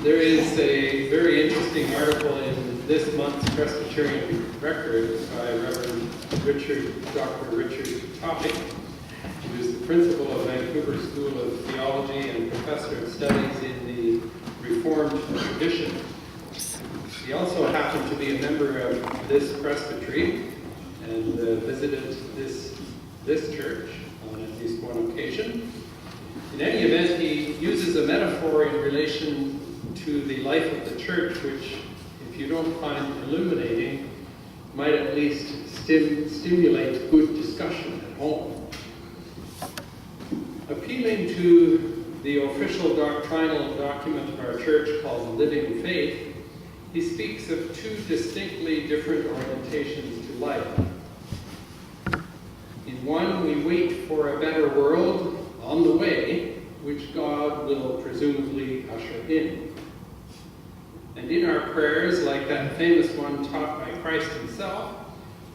There is a very interesting article in this month's Presbyterian Record by Rev Dr. Richard Crocker, who is the principal of Vancouver School of Theology and professor of studies in the Reformed tradition. He also happened to be a member of this presbytery and visited this church on at least one occasion. In any event, he uses a metaphor in relation to the life of the church, which, if you don't find illuminating, might at least stimulate good discussion at home. Appealing to the official doctrinal document of our church called Living Faith, he speaks of two distinctly different orientations to life. In one, we wait for a better world on the way, which God will presumably usher in. And in our prayers, like that famous one taught by Christ himself,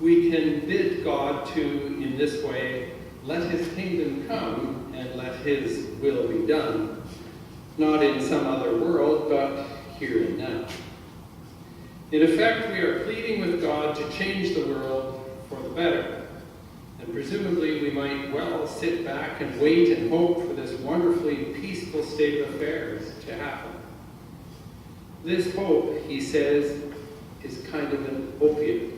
we can bid God to, in this way, let his kingdom come and let his will be done, not in some other world, but here and now. In effect, we are pleading with God to change the world for the better. And presumably we might well sit back and wait and hope for this wonderfully peaceful state of affairs to happen. This hope, he says, is kind of an opiate.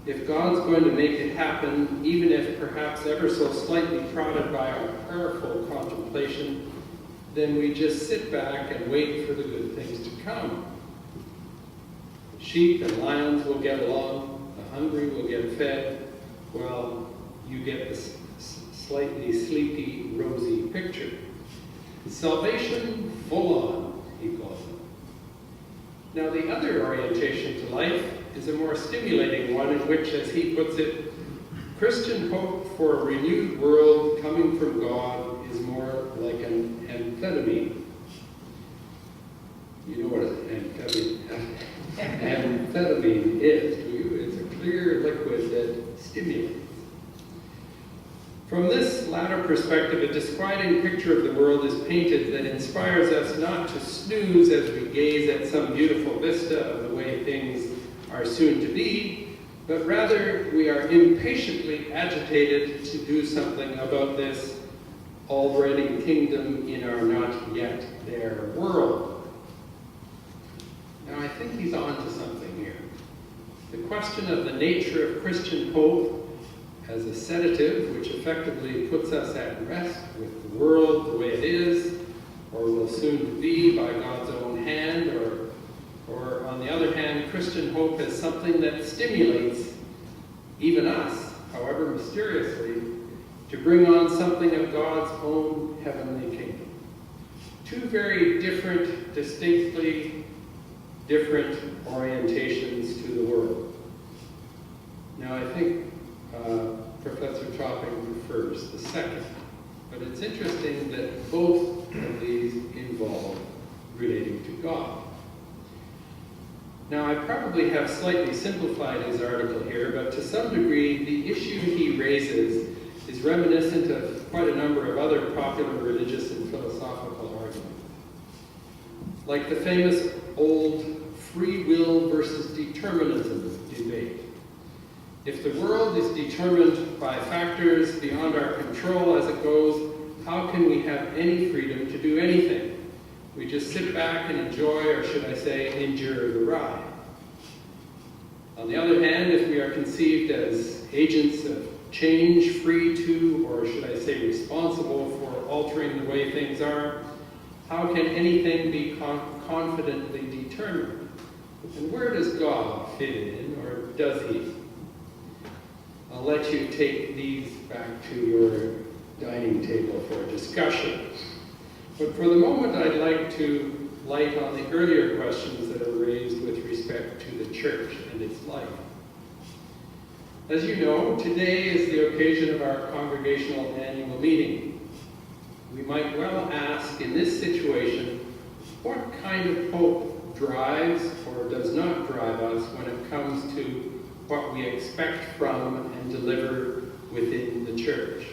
If God's going to make it happen, even if perhaps ever so slightly prodded by our prayerful contemplation, then we just sit back and wait for the good things to come. Sheep and lions will get along, the hungry will get fed. Well, you get this slightly sleepy, rosy picture. Salvation full on, he calls it. Now, the other orientation to life is a more stimulating one in which, as he puts it, Christian hope for a renewed world coming from God is more like an amphetamine. You know what amphetamine is, do you? It's a clear liquid that stimulates. From this latter perspective, a disquieting picture of the world is painted that inspires us not to snooze as we gaze at some beautiful vista of the way things are soon to be, but rather we are impatiently agitated to do something about this already kingdom in our not yet there world. Now, I think he's on to something here. The question of the nature of Christian hope as a sedative, which effectively puts us at rest with the world the way it is, or will soon be by God's own hand, or on the other hand, Christian hope as something that stimulates even us, however mysteriously, to bring on something of God's own heavenly kingdom. Two very different, distinctly different orientations to the world. Now, I think Professor Chopping prefers the second, but it's interesting that both of these involve relating to God. Now, I probably have slightly simplified his article here, but to some degree, the issue he raises is reminiscent of quite a number of other popular religious and philosophical arguments. Like the famous old free will versus determinism debate. If the world is determined by factors beyond our control as it goes, how can we have any freedom to do anything? We just sit back and enjoy, or should I say, endure the ride. On the other hand, if we are conceived as agents of change, free to, or should I say, responsible for altering the way things are, how can anything be confidently determined? And where does God fit in, or does he? I'll let you take these back to your dining table for discussion. But for the moment, I'd like to light on the earlier questions that are raised with respect to the church and its life. As you know, today is the occasion of our congregational annual meeting. We might well ask, in this situation, what kind of hope drives or does not drive us when it comes to what we expect from and deliver within the church?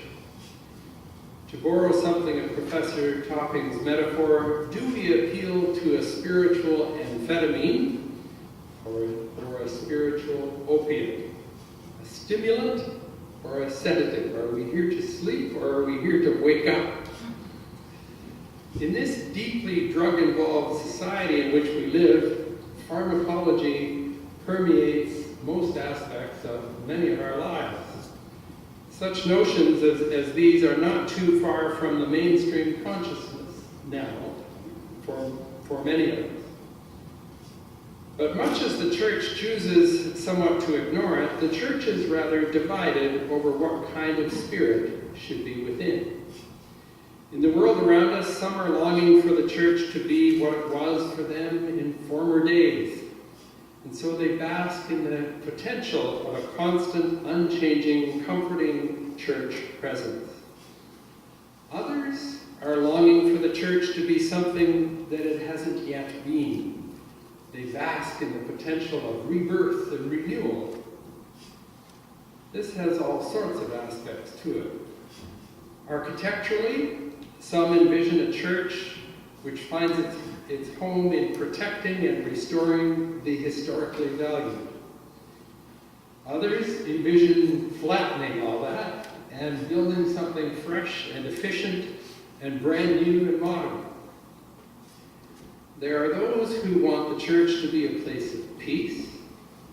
To borrow something of Professor Topping's metaphor, do we appeal to a spiritual amphetamine or a spiritual opiate? A stimulant or a sedative? Are we here to sleep or are we here to wake up? In this deeply drug-involved society in which we live, pharmacology permeates most aspects of many of our lives. Such notions as these are not too far from the mainstream consciousness now for many of us. But much as the church chooses somewhat to ignore it, the church is rather divided over what kind of spirit should be within. In the world around us, some are longing for the church to be what it was for them in former days. And so they bask in the potential of a constant, unchanging, comforting church presence. Others are longing for the church to be something that it hasn't yet been. They bask in the potential of rebirth and renewal. This has all sorts of aspects to it. Architecturally, some envision a church which finds its home in protecting and restoring the historically valued. Others envision flattening all that and building something fresh and efficient and brand new and modern. There are those who want the church to be a place of peace,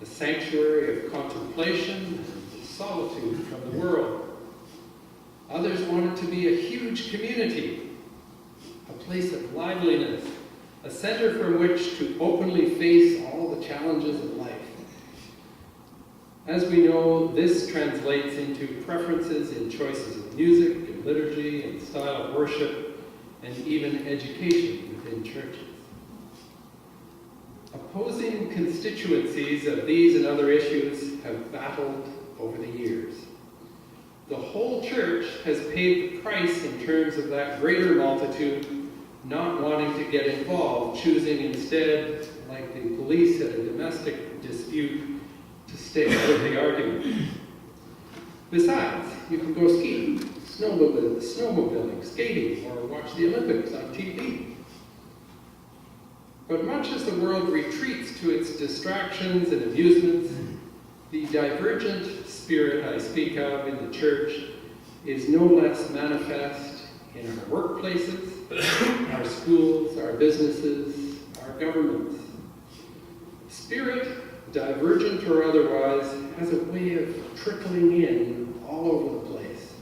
a sanctuary of contemplation and solitude from the world. Others want it to be a huge community, a place of liveliness, a center from which to openly face all the challenges of life. As we know, this translates into preferences in choices of music and liturgy and style of worship and even education within churches. Opposing constituencies of these and other issues have battled over the years. The whole church has paid the price in terms of that greater multitude not wanting to get involved, choosing instead, like the police at a domestic dispute, to stay out of the argument. Besides, you can go skiing, snowmobiling, skating, or watch the Olympics on TV. But much as the world retreats to its distractions and amusements, the divergent spirit I speak of in the church is no less manifest in our workplaces, our schools, our businesses, our governments. Spirit, divergent or otherwise, has a way of trickling in all over the place.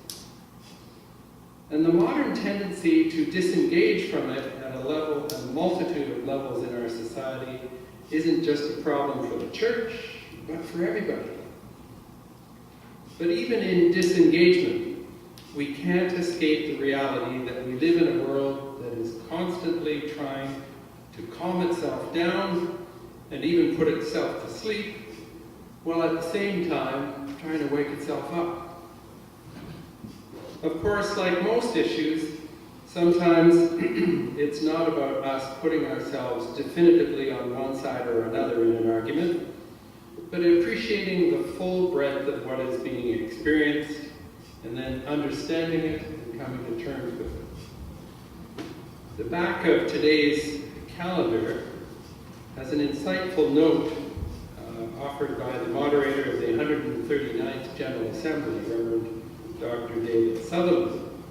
And the modern tendency to disengage from it at a multitude of levels in our society isn't just a problem for the church, but for everybody. But even in disengagement, we can't escape the reality that we live in a world that is constantly trying to calm itself down and even put itself to sleep, while at the same time trying to wake itself up. Of course, like most issues, sometimes it's not about us putting ourselves definitively on one side or another in an argument, but appreciating the full breadth of what is being experienced and then understanding it and coming to terms with it. The back of today's calendar has an insightful note offered by the moderator of the 139th General Assembly, Rev Dr. David Sutherland.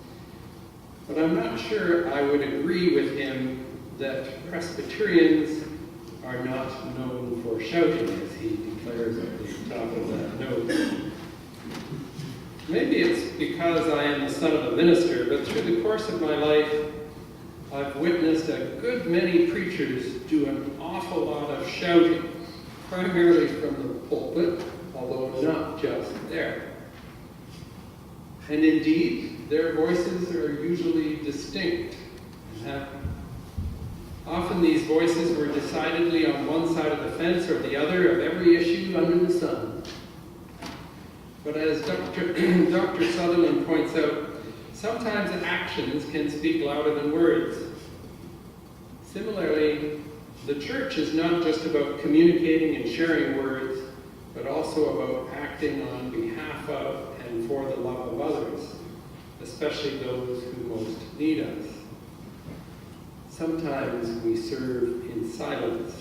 But I'm not sure I would agree with him that Presbyterians are not known for shouting, as he declares at the top of that note. Maybe it's because I am the son of a minister, but through the course of my life, I've witnessed a good many preachers do an awful lot of shouting, primarily from the pulpit, although not just there. And indeed, their voices are usually distinct and happy. Often these voices were decidedly on one side of the fence or the other of every issue under the sun. But as Dr. Sutherland points out, sometimes actions can speak louder than words. Similarly, the church is not just about communicating and sharing words, but also about acting on behalf of and for the love of others, especially those who most need us. Sometimes we serve in silence,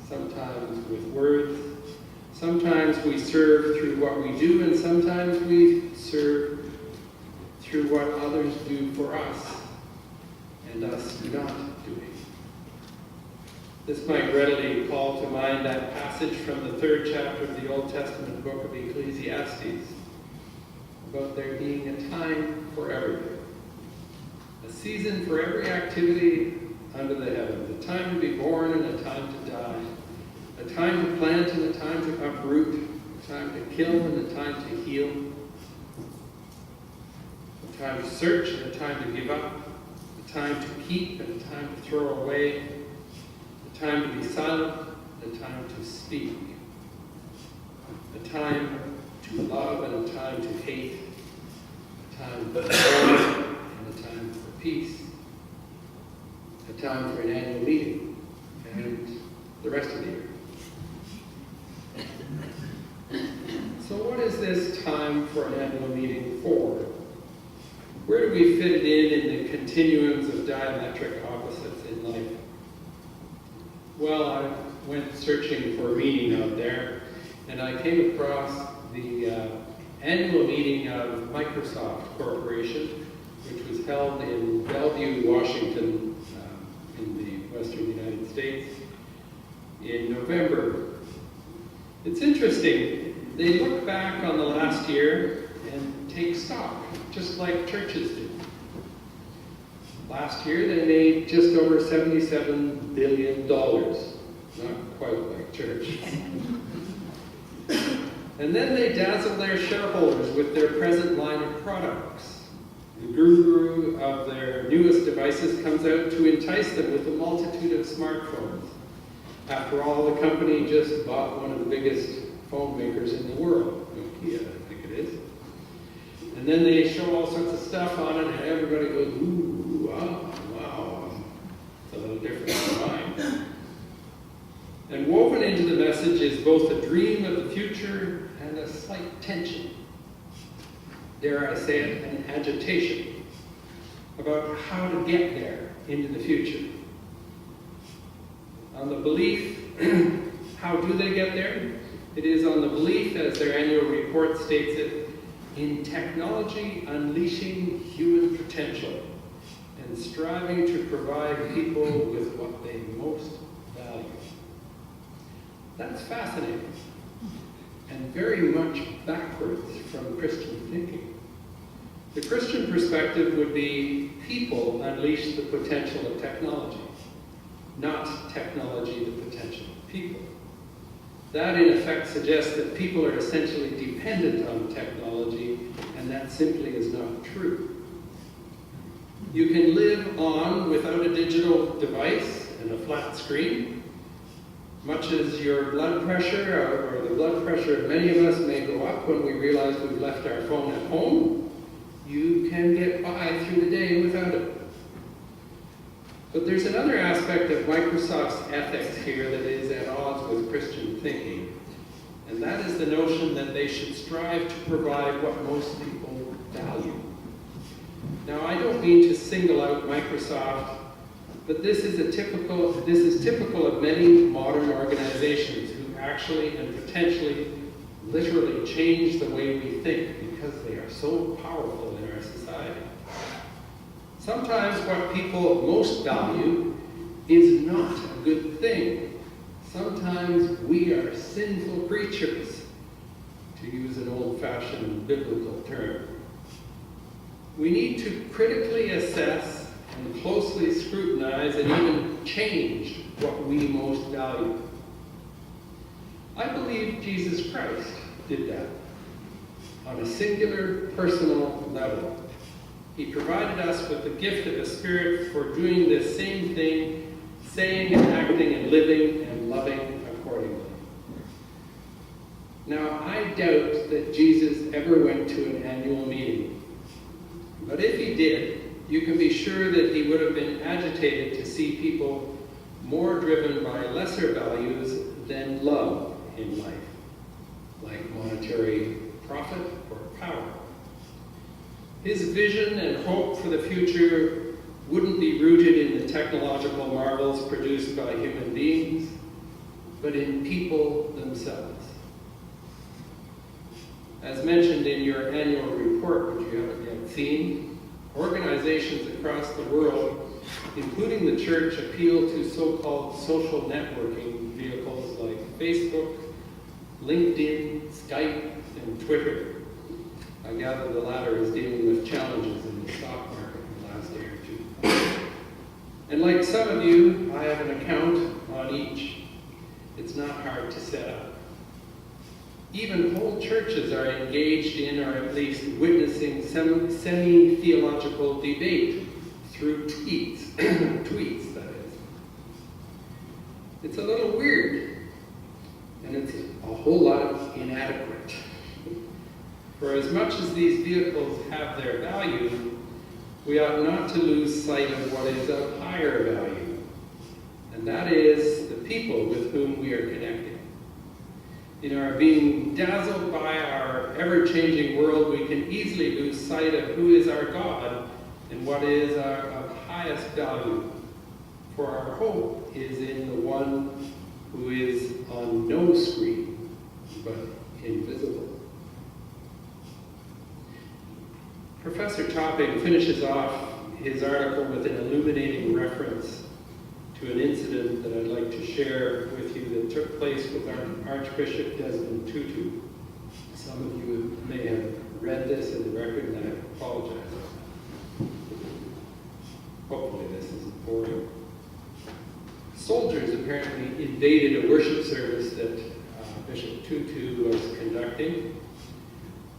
sometimes with words, sometimes we serve through what we do, and sometimes we serve through what others do for us, and us not doing. This might readily call to mind that passage from the 3rd chapter of the Old Testament book of Ecclesiastes, about there being a time for everything, a season for every activity under the heaven, a time to be born and a time to die, a time to plant and a time to uproot, a time to kill and a time to heal, a time to search and a time to give up, a time to keep and a time to throw away, a time to be silent and a time to speak, a time to love and a time to hate, a time for war and a time for peace, a time for an annual meeting and the rest of the year. So what is this time for an annual meeting for? Where do we fit it in the continuums of diametric opposites in life? Well, I went searching for a meeting out there, and I came across the annual meeting of Microsoft Corporation, which was held in Bellevue, Washington, in the western United States, in November. It's interesting. They look back on the last year and take stock, just like churches do. Last year, they made just over $77 billion. Not quite like church. And then they dazzle their shareholders with their present line of products. The guru of their newest devices comes out to entice them with a multitude of smartphones. After all, the company just bought one of the biggest phone makers in the world, Nokia, I think it is. And then they show all sorts of stuff on it, and everybody goes, ooh, wow, it's a little different than mine. And woven into the message is both a dream of the future and a slight tension. Dare I say it, an agitation about how to get there into the future. On the belief, how do they get there? It is on the belief, as their annual report states it, in technology unleashing human potential and striving to provide people with what they most value. That's fascinating and very much backwards from Christian thinking. The Christian perspective would be people unleash the potential of technology, not technology the potential of people. That in effect suggests that people are essentially dependent on technology, and that simply is not true. You can live on without a digital device and a flat screen. Much as your blood pressure, or the blood pressure of many of us, may go up when we realize we've left our phone at home, you can get by through the day without it. But there's another aspect of Microsoft's ethics here that is at odds with Christian thinking, and that is the notion that they should strive to provide what most people value. Now, I don't mean to single out Microsoft, but this is typical of many modern organizations who actually and potentially literally change the way we think because they are so powerful in our society. Sometimes what people most value is not a good thing. Sometimes we are sinful creatures, to use an old-fashioned biblical term. We need to critically assess and closely scrutinize and even change what we most value. I believe Jesus Christ did that on a singular, personal level. He provided us with the gift of the Spirit for doing this same thing, saying and acting and living and loving accordingly. Now, I doubt that Jesus ever went to an annual meeting. But if he did, you can be sure that he would have been agitated to see people more driven by lesser values than love in life, like monetary profit or power. His vision and hope for the future wouldn't be rooted in the technological marvels produced by human beings, but in people themselves. As mentioned in your annual report, which you haven't yet seen, organizations across the world, including the church, appeal to so-called social networking vehicles like Facebook, LinkedIn, Skype, and Twitter. I gather the latter is dealing with challenges in the stock market in the last day or two. And like some of you, I have an account on each. It's not hard to set up. Even whole churches are engaged in, or at least witnessing, semi-theological debate through tweets, tweets that is. It's a little weird, and it's a whole lot inadequate. For as much as these vehicles have their value, we ought not to lose sight of what is of higher value, and that is the people with whom we are connecting. In our being dazzled by our ever-changing world, we can easily lose sight of who is our God and what is of highest value. For our hope is in the one who is on no screen, but invisible. Professor Topping finishes off his article with an illuminating reference to an incident that I'd like to share with you that took place with our Archbishop Desmond Tutu. Some of you may have read this in the record, and I apologize. Hopefully this isn't boring. Soldiers apparently invaded a worship service that Bishop Tutu was conducting,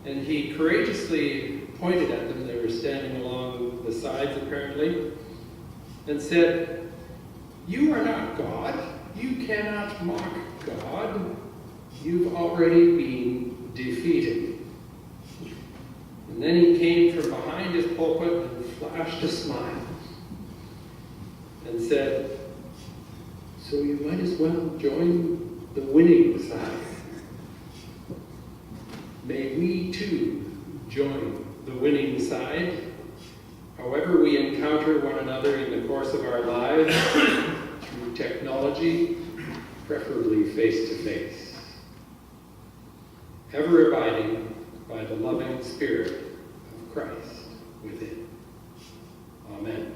and he courageously pointed at them. They were standing along the sides apparently, and said, "You are not God. You cannot mock God. You've already been defeated." And then he came from behind his pulpit and flashed a smile and said, "So you might as well join the winning side. May we too join the winning side, however we encounter one another in the course of our lives, through technology, preferably face-to-face, ever abiding by the loving Spirit of Christ within." Amen.